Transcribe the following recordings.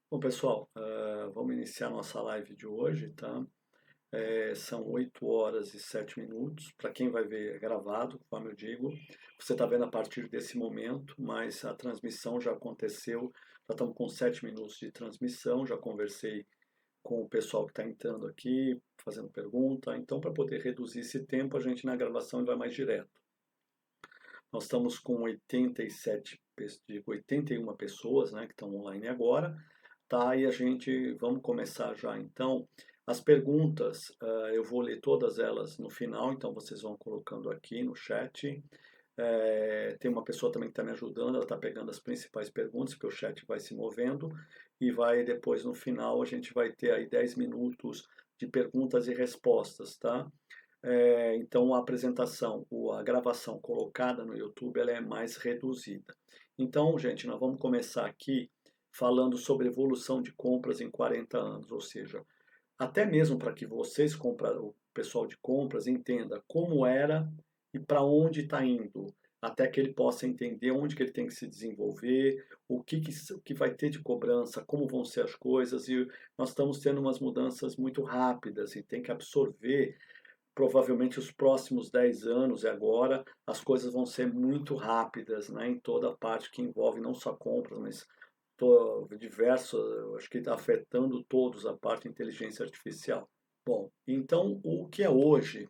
Bom, pessoal, vamos iniciar nossa live de hoje, tá? São 8 horas e 7 minutos. Para quem vai ver é gravado, como eu digo, você está vendo a partir desse momento, mas a transmissão já aconteceu. Já estamos com 7 minutos de transmissão. Já conversei com o pessoal que está entrando aqui, fazendo pergunta. Então, para poder reduzir esse tempo, a gente na gravação vai mais direto. Nós estamos com 81 pessoas, né, que estão online agora. Tá, e a gente vamos começar já então. As perguntas, eu vou ler todas elas no final, então vocês vão colocando aqui no chat. Tem uma pessoa também que está me ajudando, ela está pegando as principais perguntas, porque o chat vai se movendo, e vai depois no final a gente vai ter aí 10 minutos de perguntas e respostas, tá? Então a apresentação, a gravação colocada no YouTube, ela é mais reduzida. Então, gente, nós vamos começar aqui falando sobre evolução de compras em 40 anos, ou seja, até mesmo para que vocês, o pessoal de compras, entenda como era e para onde está indo, até que ele possa entender onde que ele tem que se desenvolver, o que vai ter de cobrança, como vão ser as coisas, e nós estamos tendo umas mudanças muito rápidas e tem que absorver. Provavelmente os próximos 10 anos e agora as coisas vão ser muito rápidas, né, em toda a parte que envolve não só compras, mas diversos, acho que está afetando todos a parte de inteligência artificial. Bom, então o que é hoje,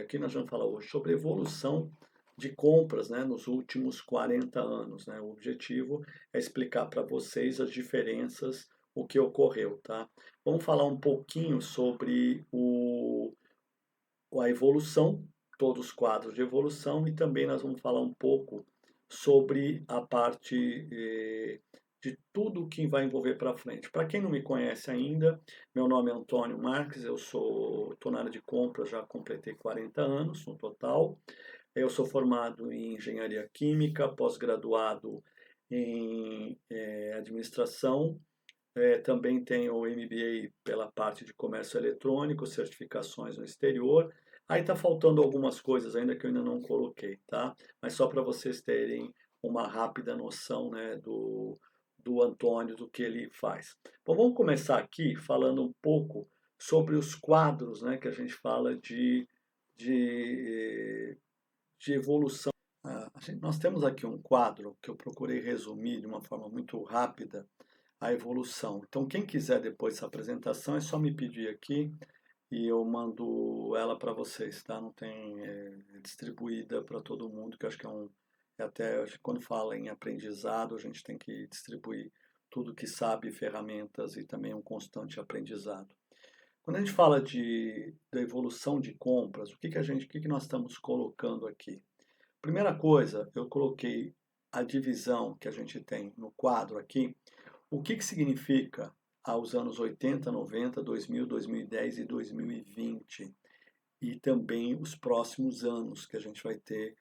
aqui nós vamos falar hoje sobre evolução de compras, né, nos últimos 40 anos, né? O objetivo é explicar para vocês as diferenças, o que ocorreu, tá? Vamos falar um pouquinho sobre a evolução, todos os quadros de evolução, e também nós vamos falar um pouco sobre a parte de tudo que vai envolver para frente. Para quem não me conhece ainda, meu nome é Antônio Marques, eu estou na área de compras, já completei 40 anos no total. Eu sou formado em engenharia química, pós-graduado em administração. Também tenho o MBA pela parte de comércio eletrônico, certificações no exterior. Aí está faltando algumas coisas ainda que eu ainda não coloquei, tá? Mas só para vocês terem uma rápida noção, né, do Antônio, do que ele faz. Bom, vamos começar aqui falando um pouco sobre os quadros, né, que a gente fala de, de evolução. Nós temos aqui um quadro que eu procurei resumir de uma forma muito rápida, a evolução. Então, quem quiser depois dessa apresentação, é só me pedir aqui e eu mando ela para vocês, tá? Não tem distribuída para todo mundo, que eu acho que acho que quando fala em aprendizado, a gente tem que distribuir tudo que sabe, ferramentas e também um constante aprendizado. Quando a gente fala da evolução de compras, o que nós estamos colocando aqui? Primeira coisa, eu coloquei a divisão que a gente tem no quadro aqui. O que significa aos anos 80, 90, 2000, 2010 e 2020? E também os próximos anos que a gente vai ter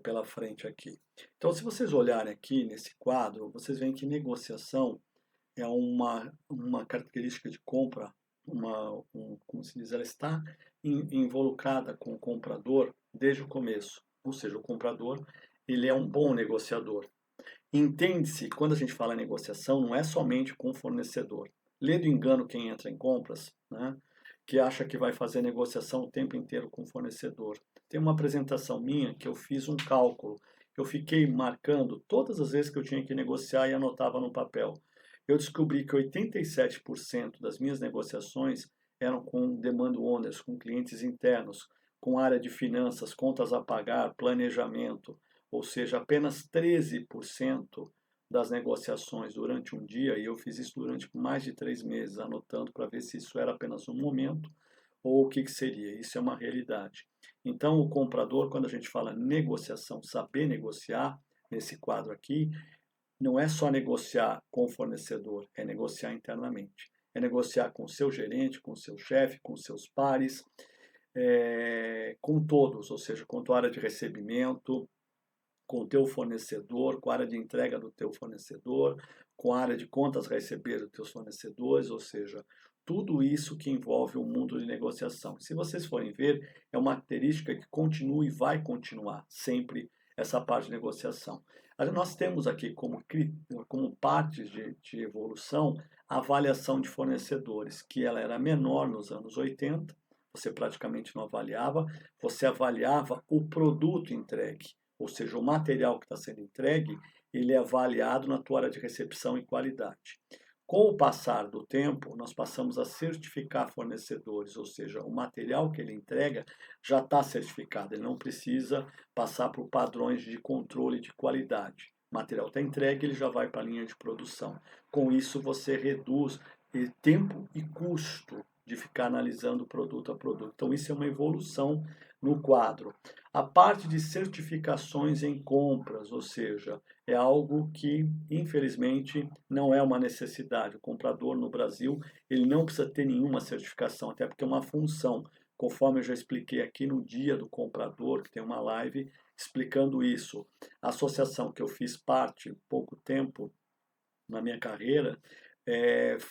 pela frente aqui. Então, se vocês olharem aqui nesse quadro, vocês veem que negociação é uma característica de compra, como se diz, ela está involucrada com o comprador desde o começo. Ou seja, o comprador ele é um bom negociador. Entende-se, quando a gente fala em negociação, não é somente com o fornecedor. Lê do engano quem entra em compras, né, que acha que vai fazer negociação o tempo inteiro com o fornecedor. Tem uma apresentação minha que eu fiz um cálculo. Eu fiquei marcando todas as vezes que eu tinha que negociar e anotava no papel. Eu descobri que 87% das minhas negociações eram com demand owners, com clientes internos, com área de finanças, contas a pagar, planejamento, ou seja, apenas 13% das negociações durante um dia, e eu fiz isso durante mais de 3 meses, anotando para ver se isso era apenas um momento ou o que seria. Isso é uma realidade. Então, o comprador, quando a gente fala negociação, saber negociar, nesse quadro aqui, não é só negociar com o fornecedor, é negociar internamente. É negociar com o seu gerente, com o seu chefe, com os seus pares, com todos, ou seja, com a tua área de recebimento, com o teu fornecedor, com a área de entrega do teu fornecedor, com a área de contas a receber dos teus fornecedores, ou seja, tudo isso que envolve o mundo de negociação. Se vocês forem ver, é uma característica que continua e vai continuar sempre essa parte de negociação. Nós temos aqui como partes de evolução a avaliação de fornecedores, que ela era menor nos anos 80, você praticamente não avaliava, você avaliava o produto entregue, ou seja, o material que está sendo entregue, ele é avaliado na tua área de recepção e qualidade. Com o passar do tempo, nós passamos a certificar fornecedores, ou seja, o material que ele entrega já está certificado, ele não precisa passar por padrões de controle de qualidade. O material está entregue, ele já vai para a linha de produção. Com isso, você reduz tempo e custo de ficar analisando produto a produto. Então, isso é uma evolução no quadro. A parte de certificações em compras, ou seja, é algo que, infelizmente, não é uma necessidade. O comprador no Brasil, ele não precisa ter nenhuma certificação, até porque é uma função. Conforme eu já expliquei aqui no Dia do Comprador, que tem uma live explicando isso. A associação que eu fiz parte pouco tempo na minha carreira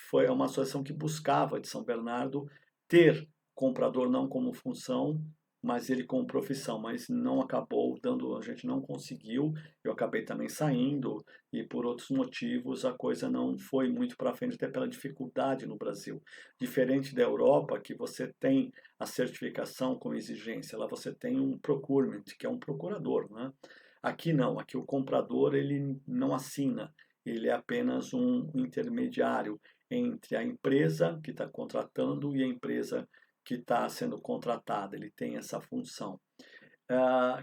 foi uma associação que buscava de São Bernardo ter comprador não como função, mas ele como profissão, mas não acabou dando, a gente não conseguiu, eu acabei também saindo e por outros motivos a coisa não foi muito para frente, até pela dificuldade no Brasil. Diferente da Europa, que você tem a certificação com exigência, lá você tem um procurement, que é um procurador, né? Aqui não, aqui o comprador ele não assina, ele é apenas um intermediário entre a empresa que está contratando e a empresa que está sendo contratada. Ele tem essa função.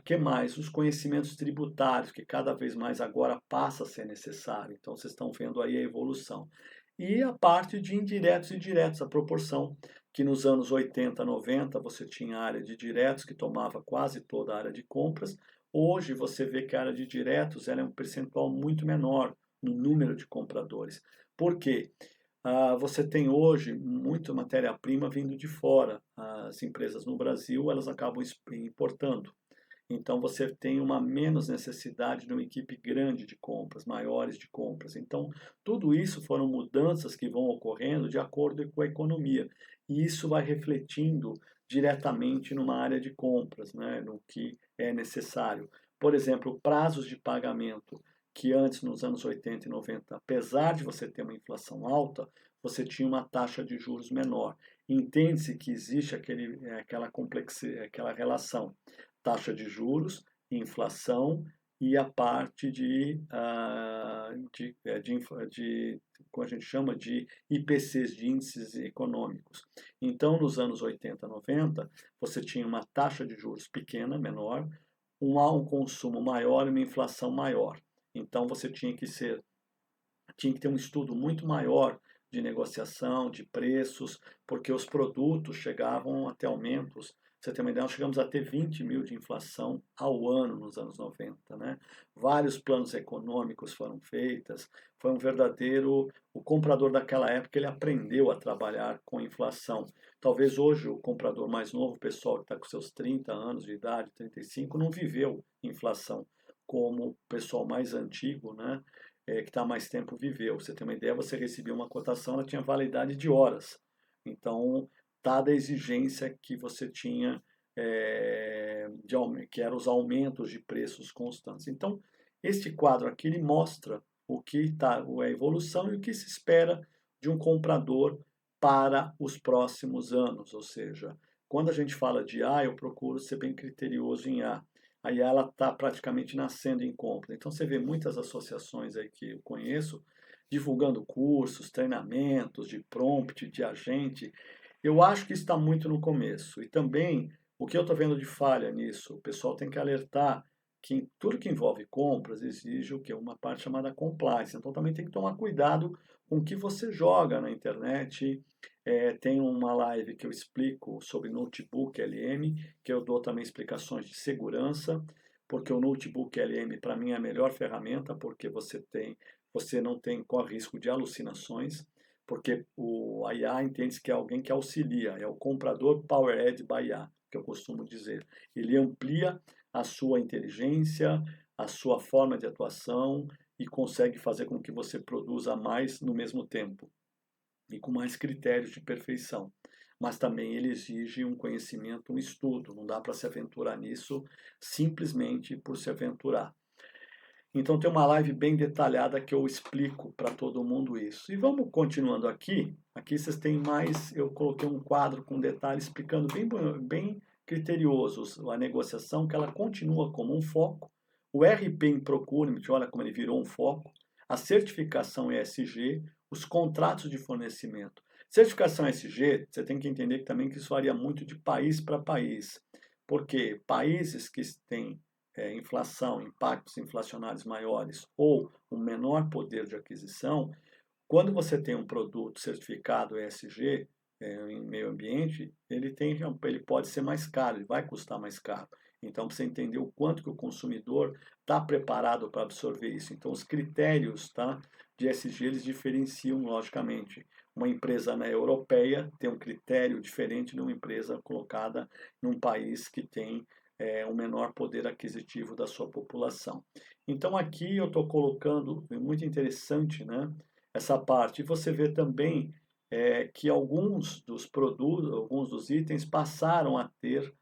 Que mais? Os conhecimentos tributários, que cada vez mais agora passa a ser necessário. Então, vocês estão vendo aí a evolução. E a parte de indiretos e diretos, a proporção que nos anos 80, 90 você tinha a área de diretos que tomava quase toda a área de compras. Hoje você vê que a área de diretos ela é um percentual muito menor no número de compradores. Por quê? Você tem hoje muita matéria-prima vindo de fora. As empresas no Brasil elas acabam importando. Então você tem uma menos necessidade de uma equipe grande de compras, maiores de compras. Então tudo isso foram mudanças que vão ocorrendo de acordo com a economia. E isso vai refletindo diretamente numa área de compras, né, no que é necessário. Por exemplo, prazos de pagamento que antes, nos anos 80 e 90, apesar de você ter uma inflação alta, você tinha uma taxa de juros menor. Entende-se que existe aquela relação taxa de juros, inflação e a parte como a gente chama, de IPCs, de índices econômicos. Então, nos anos 80, 90, você tinha uma taxa de juros pequena, menor, um consumo maior e uma inflação maior. Então, você tinha que ter um estudo muito maior de negociação, de preços, porque os produtos chegavam até aumentos. Você tem uma ideia, nós chegamos a ter 20 mil de inflação ao ano nos anos 90, né? Vários planos econômicos foram feitos, foi um verdadeiro... O comprador daquela época, ele aprendeu a trabalhar com inflação. Talvez hoje o comprador mais novo, o pessoal que está com seus 30 anos de idade, 35, não viveu inflação como o pessoal mais antigo, né? Que está há mais tempo viveu. Você tem uma ideia, você recebia uma cotação, ela tinha validade de horas. Então, dada a exigência que você tinha, que eram os aumentos de preços constantes. Então, este quadro aqui ele mostra o que está, a evolução e o que se espera de um comprador para os próximos anos. Ou seja, quando a gente fala de A, eu procuro ser bem criterioso em A. Aí ela está praticamente nascendo em compra. Então você vê muitas associações aí que eu conheço divulgando cursos, treinamentos de prompt, de agente. Eu acho que está muito no começo. E também o que eu estou vendo de falha nisso, o pessoal tem que alertar que tudo que envolve compras exige o que? Uma parte chamada compliance. Então também tem que tomar cuidado com o que você joga na internet. Tem uma live que eu explico sobre notebook LM, que eu dou também explicações de segurança, porque o notebook LM para mim é a melhor ferramenta, porque você não tem corre risco de alucinações, porque a IA entende que é alguém que auxilia, é o comprador Powered by IA, que eu costumo dizer. Ele amplia a sua inteligência, a sua forma de atuação e consegue fazer com que você produza mais no mesmo tempo e com mais critérios de perfeição. Mas também ele exige um conhecimento, um estudo. Não dá para se aventurar nisso simplesmente por se aventurar. Então tem uma live bem detalhada que eu explico para todo mundo isso. E vamos continuando aqui. Aqui vocês têm mais, eu coloquei um quadro com detalhes explicando bem criteriosos a negociação, que ela continua como um foco. O RP em Procurement, olha como ele virou um foco. A certificação ESG, os contratos de fornecimento. Certificação ESG, você tem que entender também que isso varia muito de país para país. Porque países que têm inflação, impactos inflacionários maiores ou um menor poder de aquisição, quando você tem um produto certificado ESG em meio ambiente, ele pode ser mais caro, ele vai custar mais caro. Então, você entender o quanto que o consumidor está preparado para absorver isso. Então, os critérios, tá, de ESG, eles diferenciam, logicamente. Uma empresa europeia tem um critério diferente de uma empresa colocada num país que tem um menor poder aquisitivo da sua população. Então, aqui eu estou colocando, é muito interessante, né, essa parte. E você vê também que alguns dos produtos, alguns dos itens passaram a ter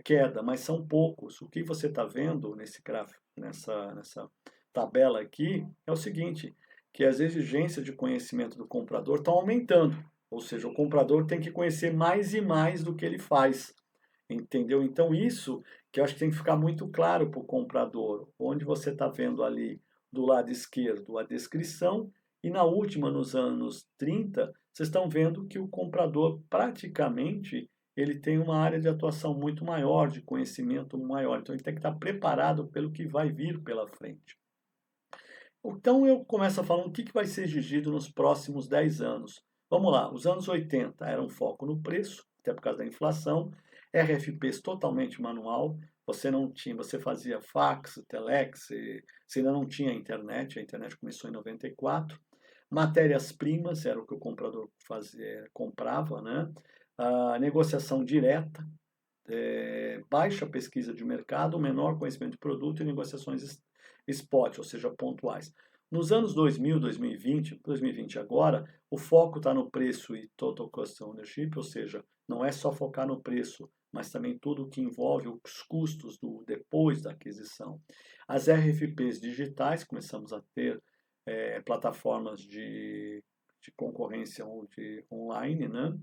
queda, mas são poucos. O que você está vendo nesse gráfico, nessa tabela aqui, é o seguinte, que as exigências de conhecimento do comprador estão aumentando. Ou seja, o comprador tem que conhecer mais e mais do que ele faz. Entendeu? Então, isso que eu acho que tem que ficar muito claro para o comprador. Onde você está vendo ali do lado esquerdo a descrição, e na última, nos anos 30, vocês estão vendo que o comprador praticamente ele tem uma área de atuação muito maior, de conhecimento maior. Então, ele tem que estar preparado pelo que vai vir pela frente. Então, eu começo falando o que vai ser exigido nos próximos 10 anos. Vamos lá, os anos 80 era um foco no preço, até por causa da inflação, RFPs totalmente manual, você não tinha, você fazia fax, telex, você ainda não tinha internet, a internet começou em 94. Matérias-primas era o que o comprador comprava, né? A negociação direta, baixa pesquisa de mercado, menor conhecimento de produto e negociações spot, ou seja, pontuais. Nos anos 2000, 2020, 2020 agora, o foco está no preço e total cost ownership, ou seja, não é só focar no preço, mas também tudo o que envolve os custos do depois da aquisição. As RFPs digitais, começamos a ter plataformas de concorrência online, né?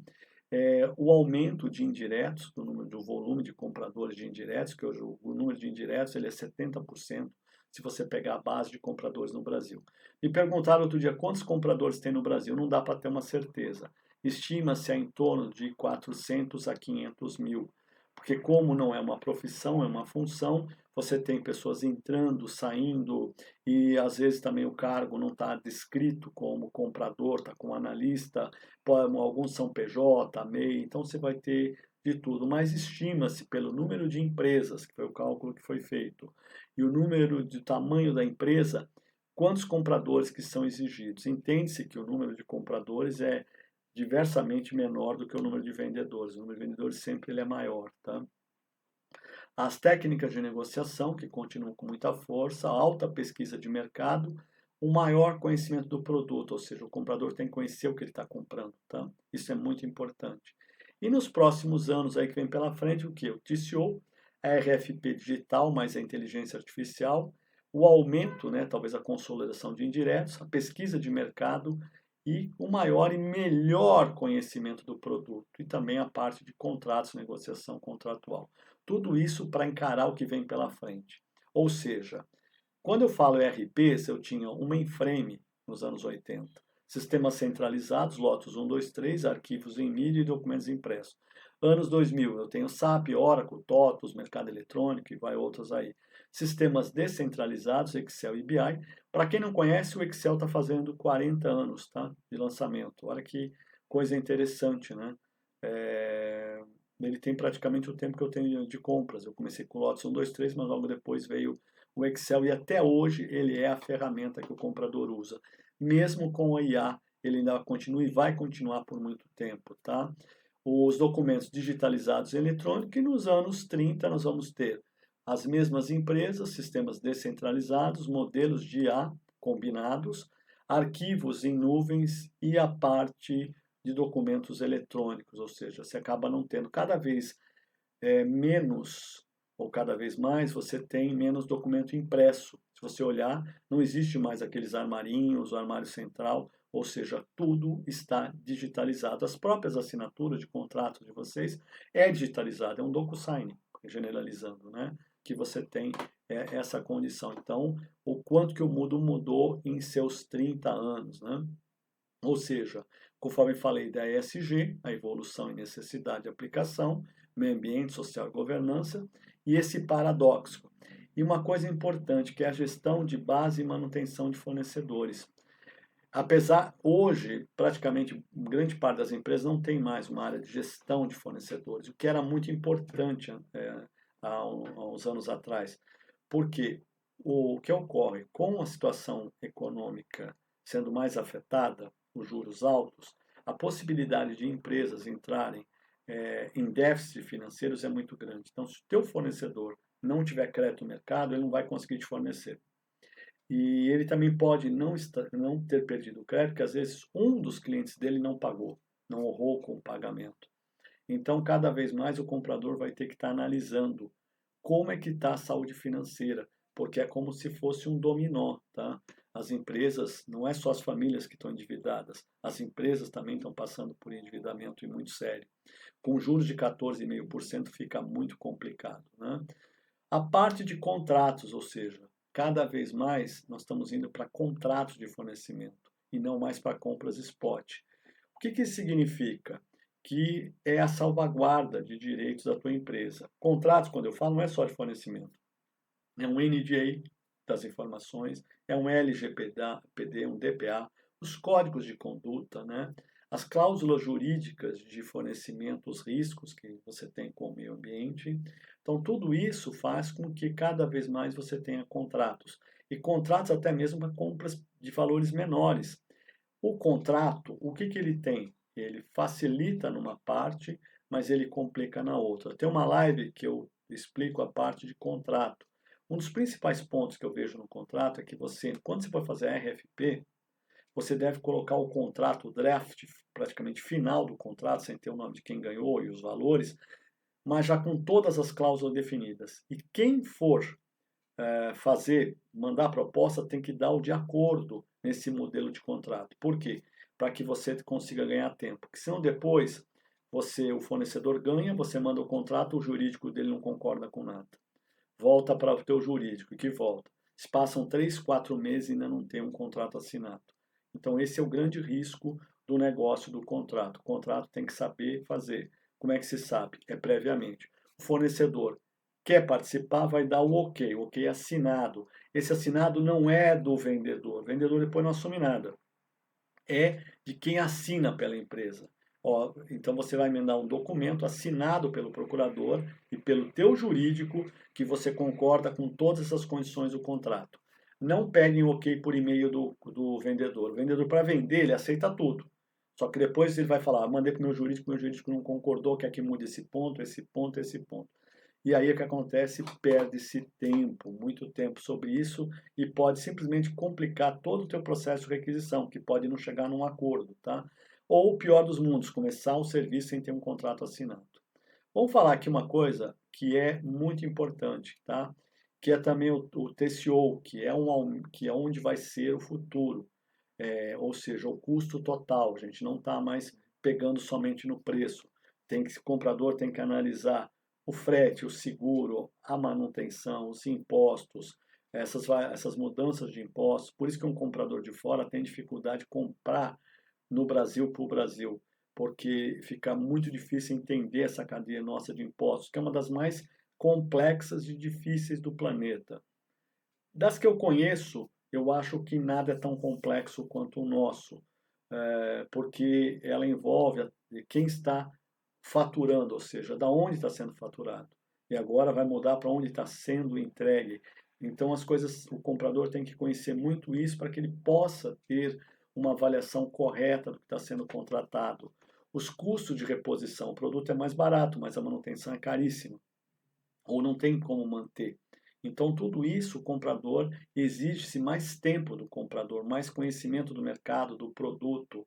O aumento de indiretos, do volume de compradores de indiretos, que hoje o número de indiretos ele é 70%, se você pegar a base de compradores no Brasil. Me perguntaram outro dia quantos compradores tem no Brasil, não dá para ter uma certeza. Estima-se em torno de 400 a 500 mil, porque como não é uma profissão, é uma função, você tem pessoas entrando, saindo, e às vezes também o cargo não está descrito como comprador, está como analista, alguns são PJ, MEI, então você vai ter de tudo, mas estima-se pelo número de empresas, que foi o cálculo que foi feito, e o número de tamanho da empresa, quantos compradores que são exigidos. Entende-se que o número de compradores é diversamente menor do que o número de vendedores. O número de vendedores sempre ele é maior, tá? As técnicas de negociação, que continuam com muita força, a alta pesquisa de mercado, o maior conhecimento do produto, ou seja, o comprador tem que conhecer o que ele está comprando, tá? Isso é muito importante. E nos próximos anos aí que vem pela frente, o que? O TCO, a RFP digital, mais a inteligência artificial, o aumento, né, talvez a consolidação de indiretos, a pesquisa de mercado e o maior e melhor conhecimento do produto e também a parte de contratos, negociação contratual. Tudo isso para encarar o que vem pela frente. Ou seja, quando eu falo ERPs, eu tinha um mainframe nos anos 80, sistemas centralizados, Lotus 1, 2, 3, arquivos em mídia e documentos impressos. Anos 2000, eu tenho SAP, Oracle, TOTOS, mercado eletrônico e vai outros aí. Sistemas descentralizados, Excel e BI. Para quem não conhece, o Excel está fazendo 40 anos, tá, de lançamento. Olha que coisa interessante, né? Ele tem praticamente o tempo que eu tenho de compras. Eu comecei com o Lotus 1, 2, 3, mas logo depois veio o Excel e até hoje ele é a ferramenta que o comprador usa. Mesmo com o IA, ele ainda continua e vai continuar por muito tempo, tá? Os documentos digitalizados e eletrônicos, e nos anos 30 nós vamos ter as mesmas empresas, sistemas descentralizados, modelos de IA combinados, arquivos em nuvens e a parte de documentos eletrônicos, ou seja, você acaba não tendo cada vez menos ou cada vez mais você tem menos documento impresso. Se você olhar, não existe mais aqueles armarinhos, o armário central, ou seja, tudo está digitalizado. As próprias assinaturas de contratos de vocês é digitalizado, é um DocuSign, generalizando, né? Que você tem essa condição. Então, o quanto que o mundo mudou em seus 30 anos, né? Ou seja, conforme falei da ESG, a evolução e necessidade de aplicação, meio ambiente, social e governança, e esse paradoxo. E uma coisa importante, que é a gestão de base e manutenção de fornecedores. Apesar, hoje, praticamente grande parte das empresas não tem mais uma área de gestão de fornecedores, o que era muito importante há uns anos atrás. Porque o que ocorre com a situação econômica sendo mais afetada, os juros altos, a possibilidade de empresas entrarem em déficit financeiros é muito grande. Então, se o teu fornecedor não tiver crédito no mercado, ele não vai conseguir te fornecer. E ele também pode não ter perdido o crédito, porque às vezes um dos clientes dele não pagou, não honrou com o pagamento. Então, cada vez mais o comprador vai ter que estar analisando como é que está a saúde financeira, porque é como se fosse um dominó, tá? As empresas, não é só as famílias que estão endividadas, as empresas também estão passando por endividamento e muito sério. Com juros de 14,5% fica muito complicado, né? A parte de contratos, ou seja, cada vez mais nós estamos indo para contratos de fornecimento e não mais para compras spot. O que isso significa? Que é a salvaguarda de direitos da tua empresa. Contratos, quando eu falo, não é só de fornecimento. É um NDA das informações, é um LGPD, um DPA, os códigos de conduta, né? As cláusulas jurídicas de fornecimento, os riscos que você tem com o meio ambiente. Então, tudo isso faz com que cada vez mais você tenha contratos. E contratos até mesmo para compras de valores menores. O contrato, o que ele tem? Ele facilita numa parte, mas ele complica na outra. Tem uma live que eu explico a parte de contrato. Um dos principais pontos que eu vejo no contrato é que você, quando você for fazer RFP, você deve colocar o contrato, o draft praticamente final do contrato, sem ter o nome de quem ganhou e os valores, mas já com todas as cláusulas definidas. E quem for mandar a proposta, tem que dar o de acordo nesse modelo de contrato. Por quê? Para que você consiga ganhar tempo. Porque senão depois o fornecedor ganha, você manda o contrato, o jurídico dele não concorda com nada. Volta para o teu jurídico, e que volta. Se passam 3, 4 meses e ainda não tem um contrato assinado. Então esse é o grande risco do negócio do contrato. O contrato tem que saber fazer. Como é que se sabe? É previamente. O fornecedor quer participar, vai dar o ok assinado. Esse assinado não é do vendedor. O vendedor depois não assume nada. É de quem assina pela empresa. Ó, então você vai emendar um documento assinado pelo procurador e pelo teu jurídico que você concorda com todas essas condições do contrato. Não peguem o ok por e-mail do vendedor. O vendedor, para vender, ele aceita tudo. Só que depois ele vai falar, mandei para o meu jurídico não concordou, quer que mude esse ponto, esse ponto, esse ponto. E aí o que acontece? Perde-se tempo, muito tempo sobre isso e pode simplesmente complicar todo o teu processo de requisição, que pode não chegar num acordo, tá? Ou o pior dos mundos, começar o serviço sem ter um contrato assinado. Vamos falar aqui uma coisa que é muito importante, tá? Que é também o TCO, que é onde vai ser o futuro, ou seja, o custo total. A gente não está mais pegando somente no preço. O comprador tem que analisar o frete, o seguro, a manutenção, os impostos, essas mudanças de impostos. Por isso que um comprador de fora tem dificuldade de comprar no Brasil para o Brasil, porque fica muito difícil entender essa cadeia nossa de impostos, que é uma das mais complexas e difíceis do planeta. Das que eu conheço, eu acho que nada é tão complexo quanto o nosso, porque ela envolve quem está faturando, ou seja, da onde está sendo faturado. E agora vai mudar para onde está sendo entregue. Então as coisas, o comprador tem que conhecer muito isso para que ele possa ter uma avaliação correta do que está sendo contratado. Os custos de reposição, o produto é mais barato, mas a manutenção é caríssima, ou não tem como manter. Então, tudo isso, o comprador, exige-se mais tempo do comprador, mais conhecimento do mercado, do produto.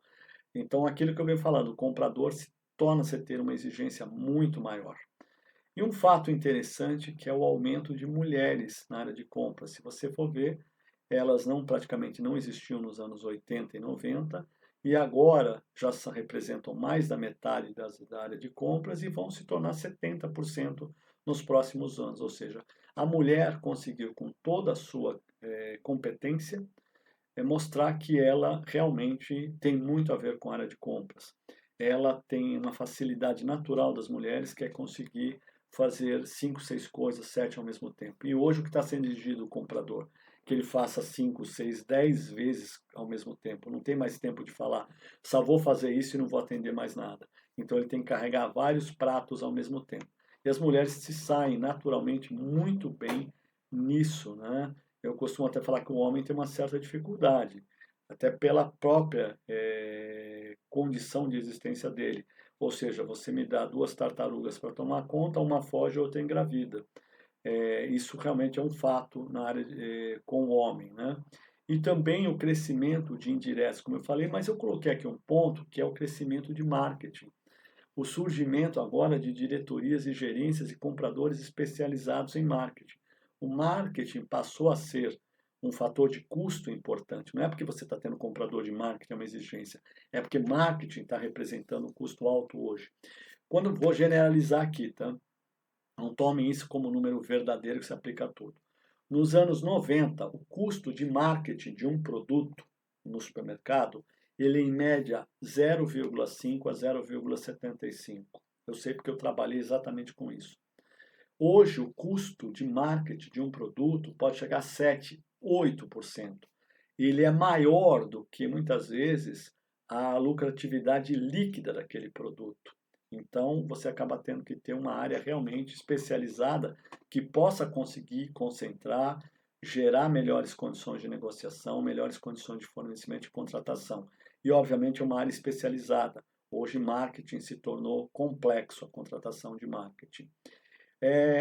Então, aquilo que eu venho falando, o comprador se torna-se ter uma exigência muito maior. E um fato interessante que é o aumento de mulheres na área de compras. Se você for ver, elas praticamente não existiam nos anos 80 e 90 e agora já representam mais da metade da área de compras e vão se tornar 70% nos próximos anos. Ou seja, a mulher conseguiu, com toda a sua competência, mostrar que ela realmente tem muito a ver com a área de compras. Ela tem uma facilidade natural das mulheres, que é conseguir fazer 5, 6 coisas, 7 ao mesmo tempo. E hoje o que está sendo exigido do comprador? Que ele faça 5, 6, 10 vezes ao mesmo tempo. Não tem mais tempo de falar, só vou fazer isso e não vou atender mais nada. Então ele tem que carregar vários pratos ao mesmo tempo. E as mulheres se saem naturalmente muito bem nisso, né? Eu costumo até falar que o homem tem uma certa dificuldade, até pela própria condição de existência dele. Ou seja, você me dá duas tartarugas para tomar conta, uma foge e outra engravida. Isso realmente é um fato na área com o homem, né? E também o crescimento de indiretos, como eu falei, mas eu coloquei aqui um ponto que é o crescimento de marketing. O surgimento agora de diretorias e gerências e compradores especializados em marketing. O marketing passou a ser um fator de custo importante. Não é porque você está tendo comprador de marketing, é uma exigência. É porque marketing está representando um custo alto hoje. Quando vou generalizar aqui, tá? Não tomem isso como número verdadeiro que se aplica a tudo. Nos anos 90, o custo de marketing de um produto no supermercado, ele em média 0,5 a 0,75. Eu sei porque eu trabalhei exatamente com isso. Hoje, o custo de marketing de um produto pode chegar a 7, 8%. Ele é maior do que, muitas vezes, a lucratividade líquida daquele produto. Então, você acaba tendo que ter uma área realmente especializada que possa conseguir concentrar, gerar melhores condições de negociação, melhores condições de fornecimento e contratação. E, obviamente, uma área especializada. Hoje, marketing se tornou complexo, a contratação de marketing.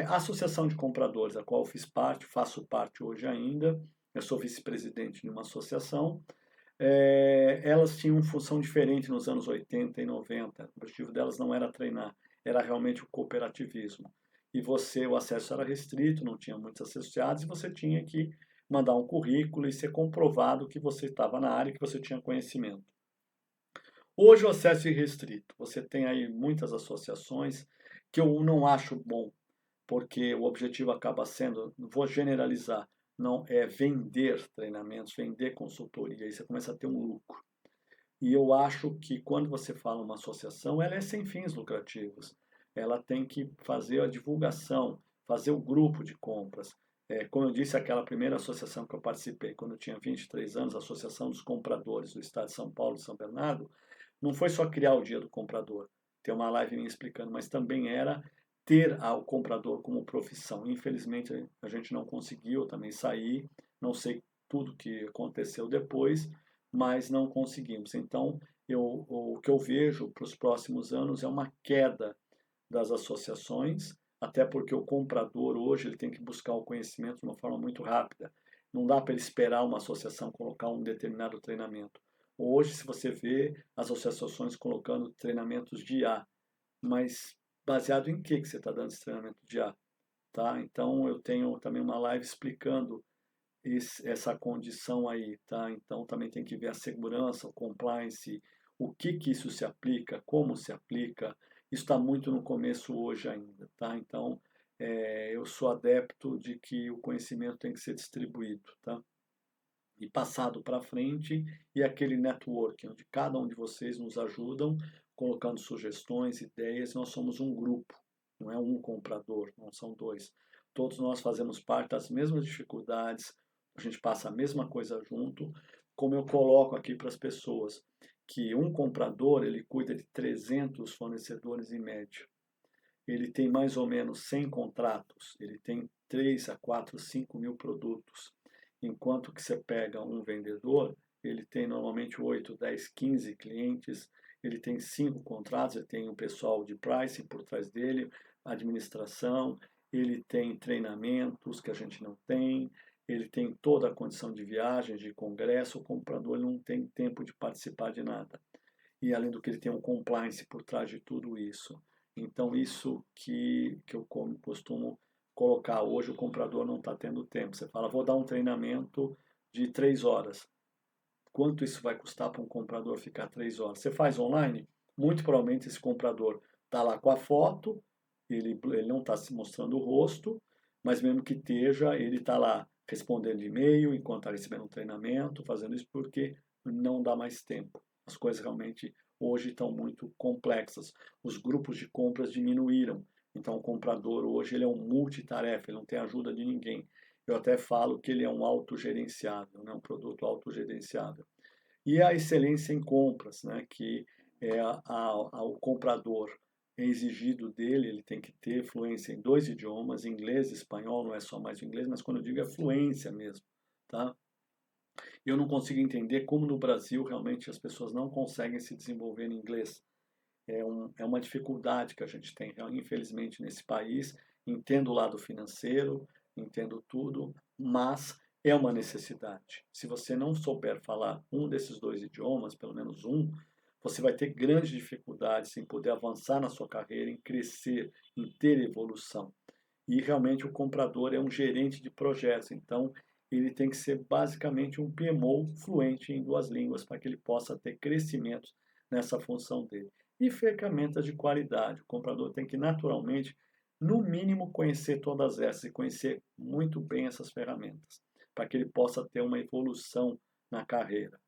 A Associação de Compradores, a qual eu fiz parte, faço parte hoje ainda, eu sou vice-presidente de uma associação, elas tinham função diferente nos anos 80 e 90. O objetivo delas não era treinar, era realmente o cooperativismo. E o acesso era restrito, não tinha muitos associados, e você tinha que mandar um currículo e ser comprovado que você estava na área e que você tinha conhecimento. Hoje o acesso é restrito. Você tem aí muitas associações que eu não acho bom, porque o objetivo acaba sendo, vou generalizar, não é vender treinamentos, vender consultoria, aí você começa a ter um lucro. E eu acho que quando você fala uma associação, ela é sem fins lucrativos. Ela tem que fazer a divulgação, fazer o grupo de compras. Como eu disse, aquela primeira associação que eu participei, quando eu tinha 23 anos, a Associação dos Compradores do Estado de São Paulo e São Bernardo, não foi só criar o Dia do Comprador, ter uma live me explicando, mas também era ter o comprador como profissão. Infelizmente, a gente não conseguiu também sair, não sei tudo que aconteceu depois, mas não conseguimos. Então, o que eu vejo para os próximos anos é uma queda das associações, até porque o comprador hoje ele tem que buscar o conhecimento de uma forma muito rápida. Não dá para ele esperar uma associação colocar um determinado treinamento. Hoje, se você vê as associações colocando treinamentos de IA, mas baseado em que você está dando esse treinamento de IA? Tá? Então, eu tenho também uma live explicando essa condição aí, tá? Então também tem que ver a segurança, o compliance, o que isso se aplica, como se aplica. Isso está muito no começo hoje ainda, tá? Então eu sou adepto de que o conhecimento tem que ser distribuído, tá? E passado para frente e aquele networking, onde cada um de vocês nos ajudam, colocando sugestões, ideias. Nós somos um grupo, não é um comprador, não são dois. Todos nós fazemos parte das mesmas dificuldades, a gente passa a mesma coisa junto, como eu coloco aqui para as pessoas, que um comprador ele cuida de 300 fornecedores em média. Ele tem mais ou menos 100 contratos, ele tem 3 a 4, 5 mil produtos. Enquanto que você pega um vendedor, ele tem normalmente 8, 10, 15 clientes, ele tem 5 contratos, ele tem um pessoal de pricing por trás dele, administração, ele tem treinamentos que a gente não tem, ele tem toda a condição de viagens, de congresso, o comprador não tem tempo de participar de nada. E além do que ele tem um compliance por trás de tudo isso. Então, isso que eu costumo colocar. Hoje o comprador não está tendo tempo. Você fala, vou dar um treinamento de 3 horas. Quanto isso vai custar para um comprador ficar 3 horas? Você faz online? Muito provavelmente esse comprador está lá com a foto, ele não está se mostrando o rosto, mas mesmo que esteja, ele está lá respondendo e-mail enquanto está recebendo um treinamento, fazendo isso porque não dá mais tempo. As coisas realmente hoje estão muito complexas. Os grupos de compras diminuíram. Então o comprador hoje ele é um multitarefa, ele não tem ajuda de ninguém. Eu até falo que ele é um autogerenciável, né? Um produto autogerenciável. E a excelência em compras, né? Que é o comprador é exigido dele, ele tem que ter fluência em 2 idiomas, inglês e espanhol, não é só mais o inglês, mas quando eu digo é fluência mesmo, tá? Eu não consigo entender como no Brasil realmente as pessoas não conseguem se desenvolver em inglês. É uma dificuldade que a gente tem, infelizmente, nesse país. Entendo o lado financeiro, entendo tudo, mas é uma necessidade. Se você não souber falar um desses 2 idiomas, pelo menos um, você vai ter grandes dificuldades em poder avançar na sua carreira, em crescer, em ter evolução. E realmente o comprador é um gerente de projetos, então ele tem que ser basicamente um PMO fluente em 2 línguas para que ele possa ter crescimento nessa função dele. E ferramentas de qualidade. O comprador tem que naturalmente, no mínimo, conhecer todas essas e conhecer muito bem essas ferramentas, para que ele possa ter uma evolução na carreira.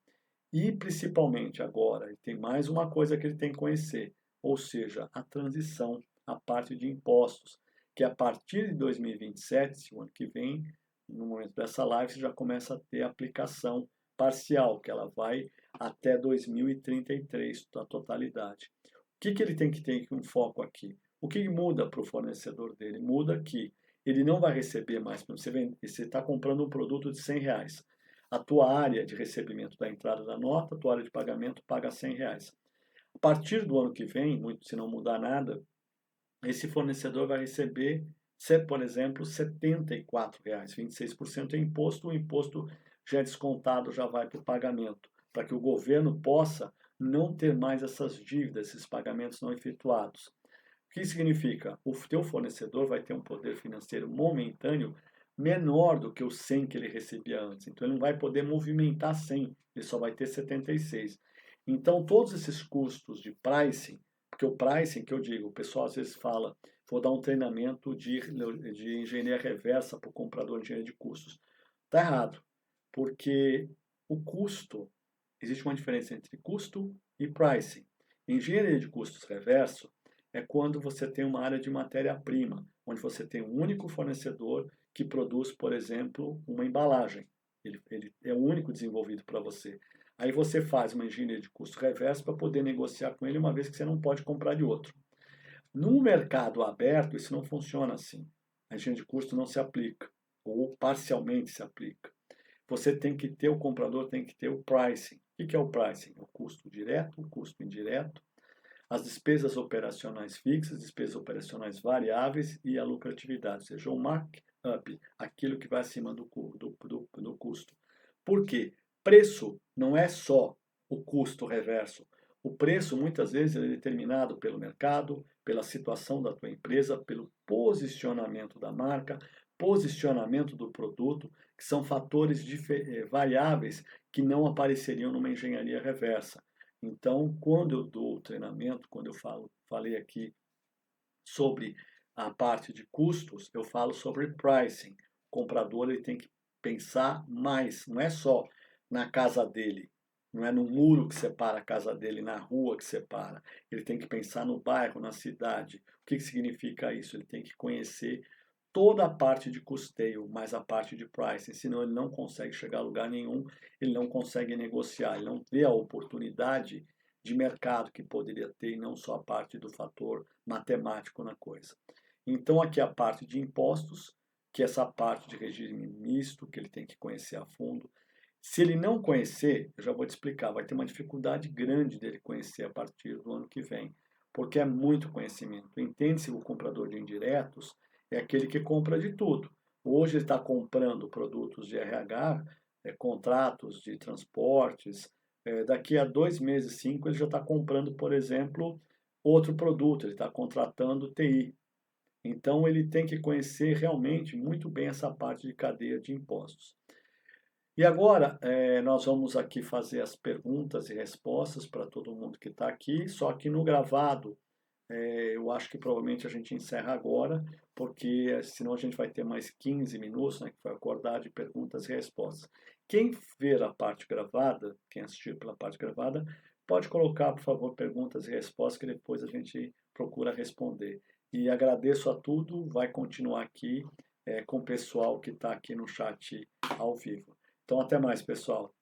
E principalmente agora, ele tem mais uma coisa que ele tem que conhecer, ou seja, a transição, a parte de impostos, que a partir de 2027, o ano que vem, no momento dessa live, você já começa a ter aplicação parcial, que ela vai até 2033, a totalidade. O que ele tem que ter um foco aqui? O que muda para o fornecedor dele? Muda que ele não vai receber mais, você está comprando um produto de R$ 100. A tua área de recebimento da entrada da nota, a tua área de pagamento paga R$ 100. A partir do ano que vem, se não mudar nada, esse fornecedor vai receber, por exemplo, R$ 74, 26% é imposto, o imposto já é descontado, já vai para o pagamento, para que o governo possa não ter mais essas dívidas, esses pagamentos não efetuados. O que significa? O teu fornecedor vai ter um poder financeiro momentâneo menor do que o 100 que ele recebia antes. Então ele não vai poder movimentar 100, ele só vai ter 76. Então todos esses custos de pricing, porque o pricing que eu digo, o pessoal às vezes fala, vou dar um treinamento de engenharia reversa para o comprador de engenharia de custos. Está errado, porque o custo, existe uma diferença entre custo e pricing. Engenharia de custos reverso é quando você tem uma área de matéria-prima, onde você tem um único fornecedor que produz, por exemplo, uma embalagem. Ele é o único desenvolvido para você. Aí você faz uma engenharia de custo reverso para poder negociar com ele, uma vez que você não pode comprar de outro. No mercado aberto, isso não funciona assim. A engenharia de custo não se aplica, ou parcialmente se aplica. Você tem que ter, o comprador tem que ter o pricing. O que é o pricing? É o custo direto, o custo indireto, as despesas operacionais fixas, despesas operacionais variáveis e a lucratividade, ou seja, o markup, aquilo que vai acima do custo. Por quê? Preço não é só o custo reverso. O preço, muitas vezes, é determinado pelo mercado, pela situação da tua empresa, pelo posicionamento da marca, posicionamento do produto, que são fatores variáveis que não apareceriam numa engenharia reversa. Então, quando eu dou o treinamento, quando eu falei aqui sobre a parte de custos, eu falo sobre pricing. O comprador ele tem que pensar mais, não é só na casa dele, não é no muro que separa a casa dele, na rua que separa. Ele tem que pensar no bairro, na cidade. O que significa isso? Ele tem que conhecer toda a parte de custeio, mais a parte de pricing, senão ele não consegue chegar a lugar nenhum, ele não consegue negociar, ele não vê a oportunidade de mercado que poderia ter, e não só a parte do fator matemático na coisa. Então, aqui a parte de impostos, que é essa parte de regime misto, que ele tem que conhecer a fundo. Se ele não conhecer, eu já vou te explicar, vai ter uma dificuldade grande dele conhecer a partir do ano que vem, porque é muito conhecimento. Entende-se o comprador de indiretos é aquele que compra de tudo. Hoje ele está comprando produtos de RH, contratos de transportes. Daqui a 2 meses, 5, ele já está comprando, por exemplo, outro produto, ele está contratando TI. Então, ele tem que conhecer realmente muito bem essa parte de cadeia de impostos. E agora, nós vamos aqui fazer as perguntas e respostas para todo mundo que está aqui, só que no gravado, eu acho que provavelmente a gente encerra agora, porque senão a gente vai ter mais 15 minutos, né, que vai acordar de perguntas e respostas. Quem ver a parte gravada, quem assistir pela parte gravada, pode colocar, por favor, perguntas e respostas, que depois a gente procura responder. E agradeço a tudo, vai continuar aqui com o pessoal que está aqui no chat ao vivo. Então, até mais, pessoal.